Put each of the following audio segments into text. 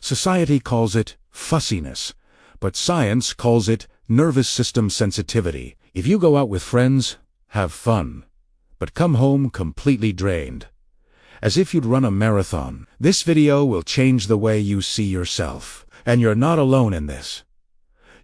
Society calls it fussiness, but science calls it nervous system sensitivity. If you go out with friends, have fun, but come home completely drained, as if you'd run a marathon. This video will change the way you see yourself, and you're not alone in this.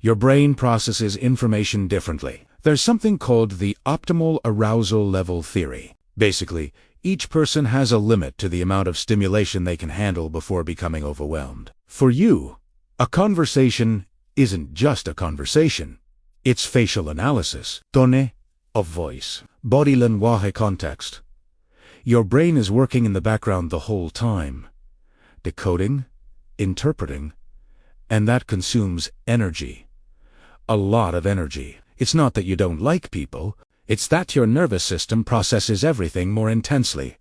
Your brain processes information differently. There's something called the optimal arousal level theory. Basically, each person has a limit to the amount of stimulation they can handle before becoming overwhelmed. For you, a conversation isn't just a conversation. It's facial analysis, tone of voice, body language context. Your brain is working in the background the whole time, decoding, interpreting, and that consumes energy. A lot of energy. It's not that you don't like people, it's that your nervous system processes everything more intensely.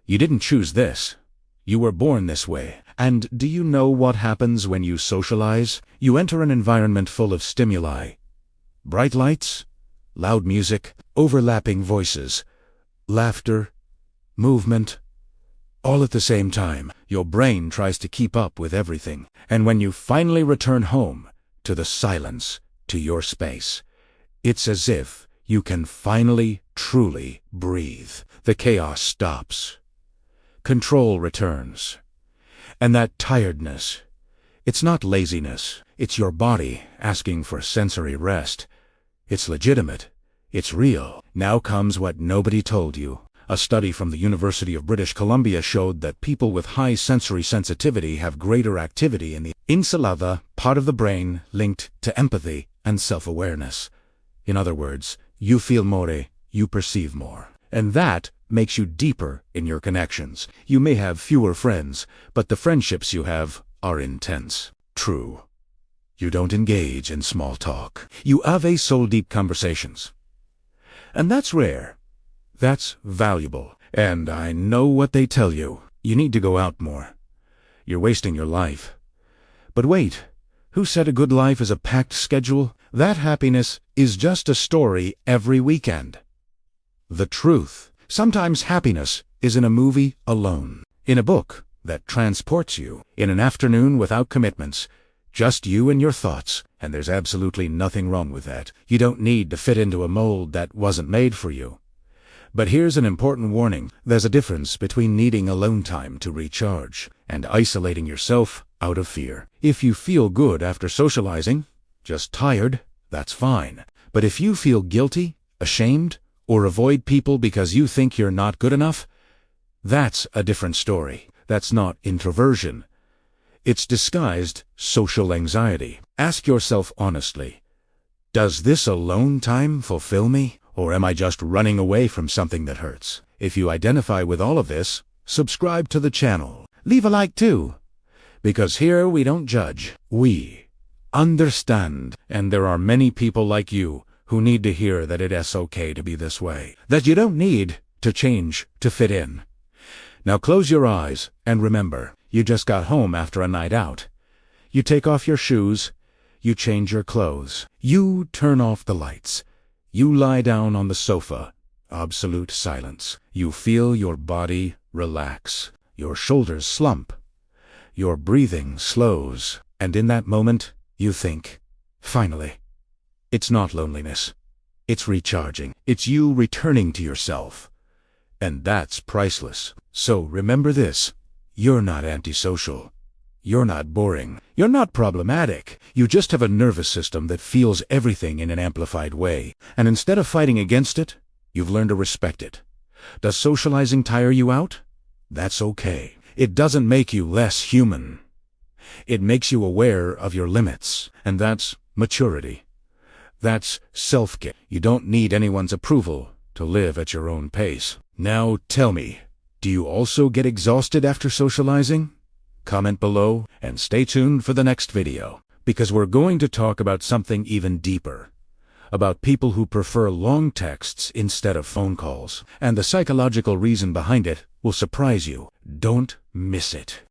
You didn't choose this. You were born this way. And do you know what happens when you socialize? You enter an environment full of stimuli. Bright lights, loud music, overlapping voices, laughter, movement, all at the same time. Your brain tries to keep up with everything. And when you finally return home, to the silence, to your space, it's as if you can finally, truly breathe. The chaos stops. Control returns. And that tiredness, it's not laziness. It's your body asking for sensory rest. It's legitimate. It's real. Now comes what nobody told you. A study from the University of British Columbia showed that people with high sensory sensitivity have greater activity in the insula, part of the brain linked to empathy and self-awareness. In other words, you feel more, you perceive more. And that makes you deeper in your connections. You may have fewer friends, but the friendships you have are intense. True. You don't engage in small talk. You have a soul-deep conversations. And that's rare. That's valuable. And I know what they tell you. You need to go out more. You're wasting your life. But wait, who said a good life is a packed schedule? That happiness is just a story every weekend. The truth. Sometimes happiness is in a movie alone, in a book that transports you, in an afternoon without commitments, just you and your thoughts, and there's absolutely nothing wrong with that. You don't need to fit into a mold that wasn't made for you. But here's an important warning. There's a difference between needing alone time to recharge and isolating yourself out of fear. If you feel good after socializing, just tired, that's fine. But if you feel guilty, ashamed, or avoid people because you think you're not good enough, that's a different story. That's not introversion. It's disguised social anxiety. Ask yourself honestly, does this alone time fulfill me? Or am I just running away from something that hurts? If you identify with all of this, subscribe to the channel. Leave a like too. Because here we don't judge. We understand. And there are many people like you who need to hear that it's okay to be this way. That you don't need to change to fit in. Now close your eyes and remember, you just got home after a night out. You take off your shoes. You change your clothes. You turn off the lights. You lie down on the sofa. Absolute silence. You feel your body relax. Your shoulders slump. Your breathing slows. And in that moment, you think, finally. It's not loneliness. It's recharging. It's you returning to yourself. And that's priceless. So remember this. You're not antisocial. You're not boring. You're not problematic. You just have a nervous system that feels everything in an amplified way. And instead of fighting against it, you've learned to respect it. Does socializing tire you out? That's okay. It doesn't make you less human. It makes you aware of your limits. And that's maturity. That's self-care. You don't need anyone's approval to live at your own pace. Now tell me, do you also get exhausted after socializing? Comment below and stay tuned for the next video, because we're going to talk about something even deeper. About people who prefer long texts instead of phone calls. And the psychological reason behind it will surprise you. Don't miss it.